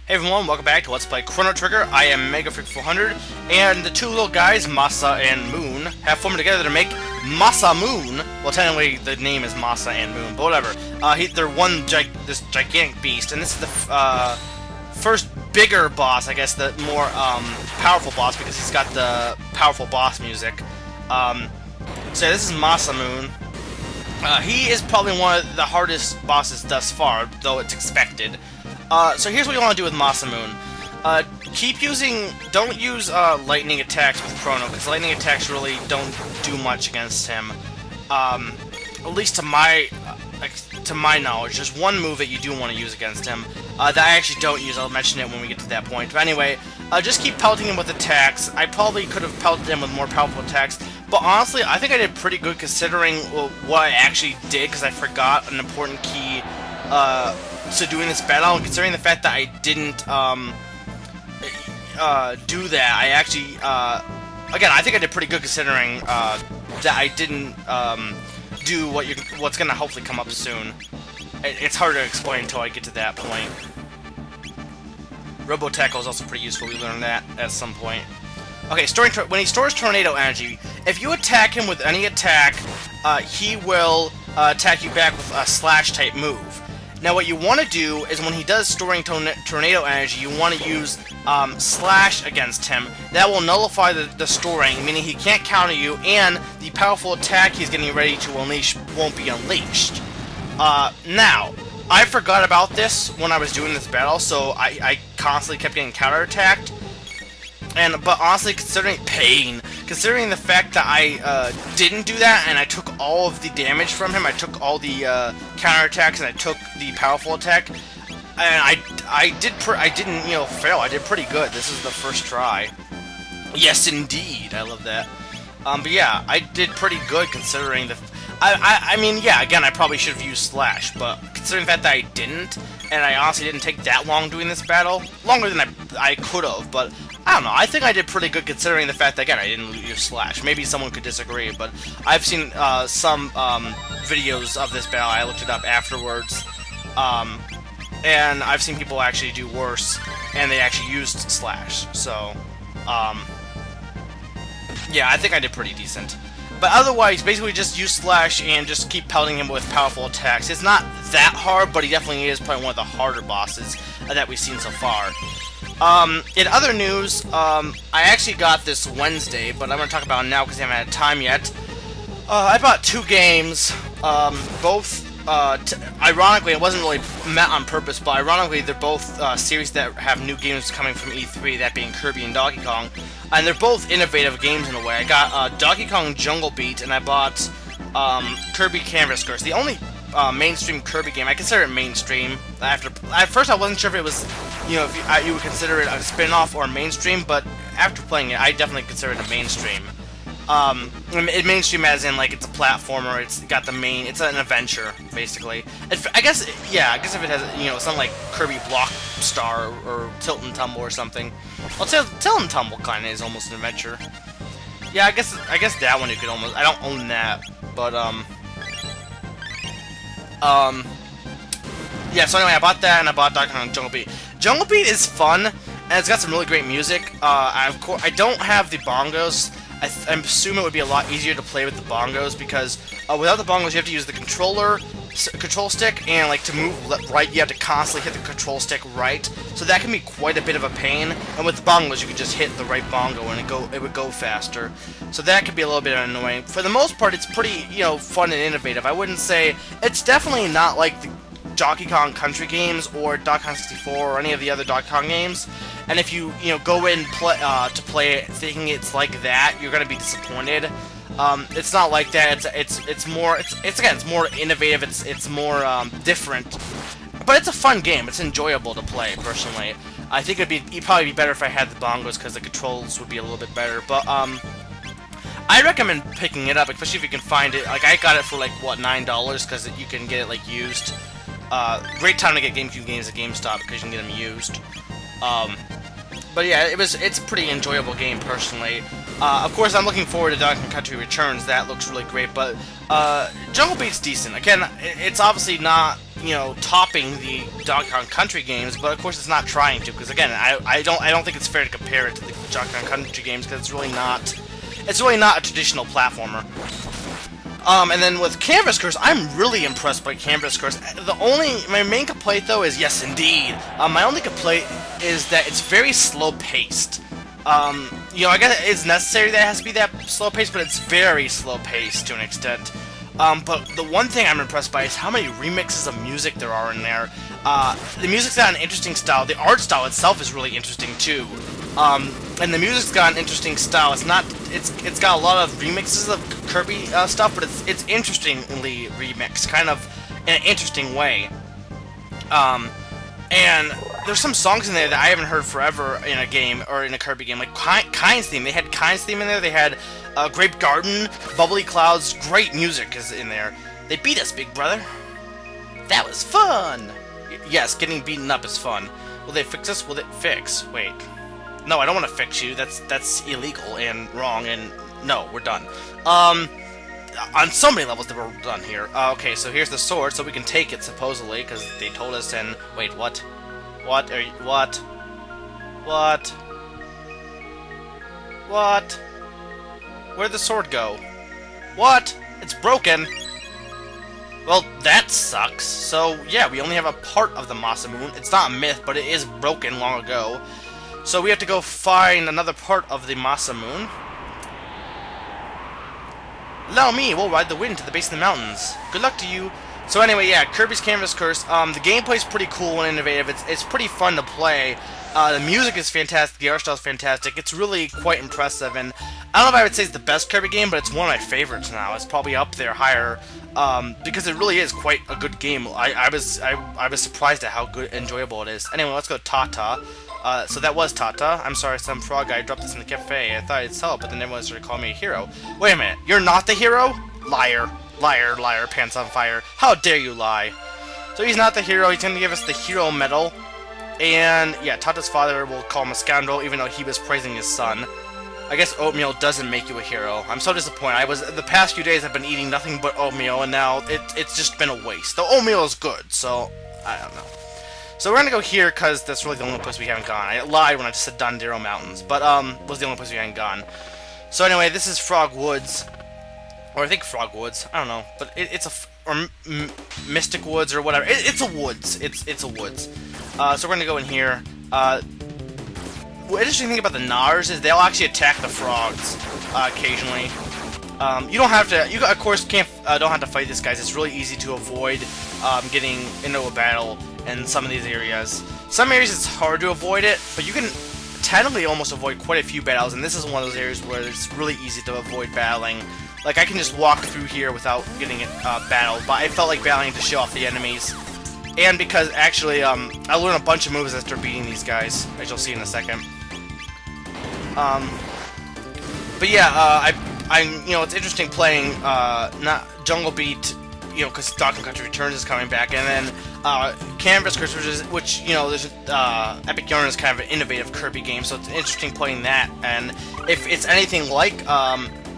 Hey everyone, welcome back to Let's Play Chrono Trigger. I am MegaFreak400, and the two little guys, Masa and Moon, have formed together to make Masamune. Well, technically the name is Masa and Moon, but whatever. They're this gigantic beast, and this is the first bigger boss, I guess, the more powerful boss, because he's got the powerful boss music. So this is Masamune. He is probably one of the hardest bosses thus far, though it's expected. So here's what you want to do with Masamune. Don't use lightning attacks with Chrono, because lightning attacks really don't do much against him. At least to my knowledge, there's one move that you do want to use against him that I actually don't use. I'll mention it when we get to that point. But anyway, just keep pelting him with attacks. I probably could have pelted him with more powerful attacks, but honestly, I think I did pretty good considering what I actually did, because I forgot an important key to doing this battle, and considering the fact that I didn't do that, I actually again, I think I did pretty good considering that I didn't do what's gonna hopefully come up soon. It's hard to explain until I get to that point. Robo Tackle is also pretty useful. We learned that at some point. Okay, when he stores tornado energy, if you attack him with any attack, he will attack you back with a slash type move. Now what you want to do is when he does storing tornado energy, you want to use slash against him. That will nullify the storing, meaning he can't counter you, and the powerful attack he's getting ready to unleash won't be unleashed. Now, I forgot about this when I was doing this battle, so I constantly kept getting counterattacked. But honestly, considering the fact that I didn't do that, and I took all of the damage from him, I took all the counterattacks, and I took the powerful attack, and I didn't fail. I did pretty good. This is the first try. Yes, indeed. I love that. But yeah, I did pretty good considering the. I mean, yeah. Again, I probably should have used slash, but considering the fact that I didn't, and I honestly didn't take that long doing this battle, longer than I could have, but. I don't know, I think I did pretty good considering the fact that, again, I didn't use slash. Maybe someone could disagree, but I've seen some videos of this battle. I looked it up afterwards, and I've seen people actually do worse, and they actually used slash. So, yeah, I think I did pretty decent. But otherwise, basically just use slash and just keep pelting him with powerful attacks. It's not that hard, but he definitely is probably one of the harder bosses that we've seen so far. In other news, I actually got this Wednesday, but I'm going to talk about it now because I haven't had time yet. I bought two games, both, ironically, it wasn't really meant on purpose, but ironically, they're both series that have new games coming from E3, that being Kirby and Donkey Kong, and they're both innovative games in a way. I got Donkey Kong Jungle Beat, and I bought Kirby Canvas Curse. The only mainstream Kirby game. I consider it mainstream. At first, I wasn't sure if it was, if you would consider it a spin-off or mainstream, but after playing it, I definitely consider it a mainstream. Mainstream as in, like, it's a platformer, it's got it's an adventure, basically. I guess if it has, something like Kirby Block Star or Tilt and Tumble or something. Well, Tilt and Tumble kind of is almost an adventure. Yeah, I guess that one you could almost, I don't own that, but, yeah, so anyway, I bought that, and I bought Donkey Kong Jungle Beat. Jungle Beat is fun, and it's got some really great music. I don't have the bongos. I assume it would be a lot easier to play with the bongos, because without the bongos, you have to use the control stick, and, like, to move right, you have to constantly hit the control stick right. So that can be quite a bit of a pain, and with the bongos, you could just hit the right bongo, and it would go faster. So that could be a little bit annoying. For the most part, it's pretty, fun and innovative. I wouldn't say, it's definitely not like the Donkey Kong Country games or Donkey Kong 64 or any of the other Donkey Kong games. And if you, go in to play it thinking it's like that, you're gonna be disappointed. It's not like that. It's more innovative. It's more different. But it's a fun game. It's enjoyable to play, personally. I think it'd probably be better if I had the bongos, because the controls would be a little bit better. But I recommend picking it up, especially if you can find it. Like, I got it for, like, what, $9, because you can get it, like, used. Great time to get GameCube games at GameStop, because you can get them used. But yeah, it's a pretty enjoyable game, personally. Of course, I'm looking forward to Donkey Kong Country Returns. That looks really great, but Jungle Beat's decent. Again, it's obviously not, you know, topping the Donkey Kong Country games, but of course it's not trying to, because again, I don't think it's fair to compare it to the Donkey Kong Country games, because it's really not a traditional platformer. And then with Canvas Curse, I'm really impressed by Canvas Curse. My main complaint though is, yes indeed, my only complaint is that it's very slow paced. You know, I guess it's necessary that it has to be that slow paced, but it's very slow paced to an extent. But the one thing I'm impressed by is how many remixes of music there are in there. The music's got an interesting style. The art style itself is really interesting too. And the music's got an interesting style. It's got a lot of remixes of Kirby stuff, but it's interestingly remixed, kind of in an interesting way. And there's some songs in there that I haven't heard forever in a game, or in a Kirby game, like Kind's Theme. They had Kind's Theme in there, they had Grape Garden, Bubbly Clouds, great music is in there. They beat us, big brother. That was fun! Yes, getting beaten up is fun. Will they fix us? Will they fix? Wait. No, I don't want to fix you. That's illegal and wrong, and no, we're done. On so many levels that we're done here. Okay, so here's the sword, so we can take it, supposedly, because they told us and... Wait, what? What? Are you... What? What? What? Where'd the sword go? What? It's broken! Well, that sucks. So, yeah, we only have a part of the Masamune. It's not a myth, but it is broken long ago. So we have to go find another part of the Masamune. Allow me, we'll ride the wind to the base of the mountains. Good luck to you. So anyway, yeah, Kirby's Canvas Curse. The gameplay's pretty cool and innovative. It's pretty fun to play. The music is fantastic. The art style is fantastic. It's really quite impressive. And I don't know if I would say it's the best Kirby game, but it's one of my favorites now. It's probably up there higher because it really is quite a good game. I was surprised at how good, enjoyable it is. Anyway, let's go to Tata. So that was Tata. I'm sorry, some frog guy dropped this in the cafe. I thought I'd sell it, but then everyone started calling me a hero. Wait a minute, you're not the hero? Liar. Liar, liar, pants on fire. How dare you lie? So he's not the hero, he's gonna give us the hero medal. And, yeah, Tata's father will call him a scoundrel, even though he was praising his son. I guess oatmeal doesn't make you a hero. I'm so disappointed. The past few days I've been eating nothing but oatmeal, and now it's just been a waste. The oatmeal is good, so, I don't know. So we're gonna go here, because that's really the only place we haven't gone. I lied when I just said Dondero Mountains, but, was the only place we hadn't gone. So anyway, this is Frog Woods. Or I think Frog Woods. I don't know, but it's or Mystic Woods or whatever. It's a woods. It's a woods. So we're gonna go in here. The interesting thing about the Gnars is they'll actually attack the frogs occasionally. You don't have to. You of course don't have to fight these guys. It's really easy to avoid getting into a battle in some of these areas. Some areas it's hard to avoid it, but you can technically almost avoid quite a few battles. And this is one of those areas where it's really easy to avoid battling. Like, I can just walk through here without getting it battled, but I felt like battling to show off the enemies. And because, actually, I learned a bunch of moves after beating these guys, as you'll see in a second. But yeah, you know, it's interesting playing, not Jungle Beat, you know, because Donkey Kong Country Returns is coming back, and then, Canvas Curse, which, you know, there's, Epic Yarn is kind of an innovative Kirby game, so it's interesting playing that, and if it's anything like,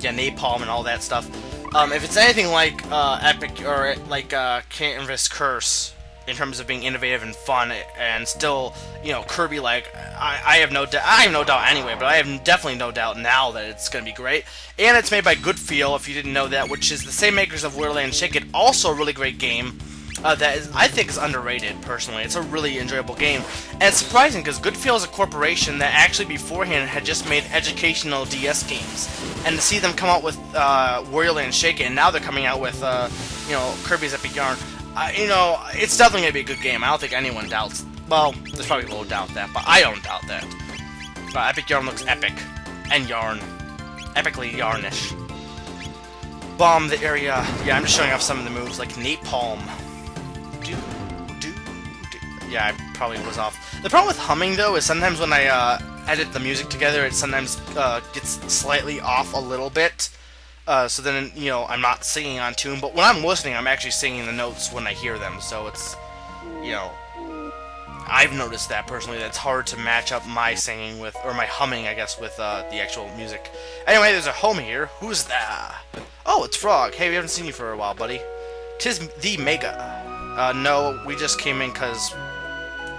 yeah, Napalm and all that stuff. If it's anything like Epic or like Canvas Curse in terms of being innovative and fun and still, you know, Kirby-like, I have no doubt anyway, but I have definitely no doubt now that it's going to be great. And it's made by Good Feel, if you didn't know that, which is the same makers of Wonderland Shake It, also a really great game. That is, I think, is underrated, personally. It's a really enjoyable game. And it's surprising, because Good Feel is a corporation that actually beforehand had just made educational DS games. And to see them come out with Wario Land Shake It, and now they're coming out with, you know, Kirby's Epic Yarn, you know, it's definitely going to be a good game. I don't think anyone doubts. Well, there's probably people who doubt that, but I don't doubt that. Epic Yarn looks epic. And yarn. Epically yarnish. Bomb the area. Yeah, I'm just showing off some of the moves, like Napalm. Yeah, I probably was off. The problem with humming, though, is sometimes when I edit the music together, it sometimes gets slightly off a little bit. So then, you know, I'm not singing on tune, but when I'm listening, I'm actually singing the notes when I hear them, so it's, you know, I've noticed that, personally, that it's hard to match up my singing with, or my humming, I guess, with the actual music. Anyway, there's a home here. Who's that? Oh, it's Frog. Hey, we haven't seen you for a while, buddy. 'Tis the Mega. No, we just came in because...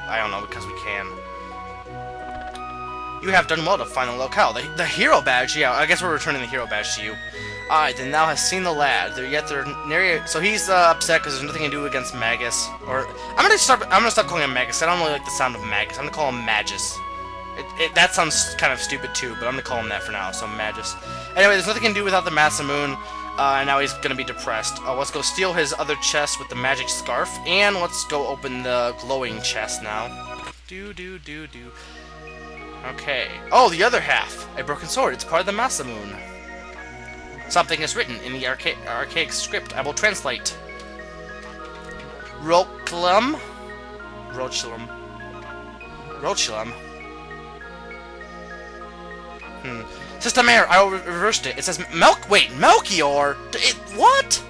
I don't know, because we can. You have done well to find the locale. The hero badge, yeah, I guess we're returning the hero badge to you. Alright, then thou hast seen the lad. They're near... So he's upset because there's nothing he can do against Magus. Or... I'm gonna stop calling him Magus. I don't really like the sound of Magus. I'm gonna call him Magus. That sounds kind of stupid too, but I'm gonna call him that for now, so Magus. Anyway, there's nothing he can do without the Masamune. And now he's gonna be depressed. Let's go steal his other chest with the magic scarf, and let's go open the glowing chest now. Okay. Oh, the other half! A broken sword. It's part of the Masamune. Something is written in the archaic script. I will translate. Rochilum? System error. I reversed it. It says Melchior? What?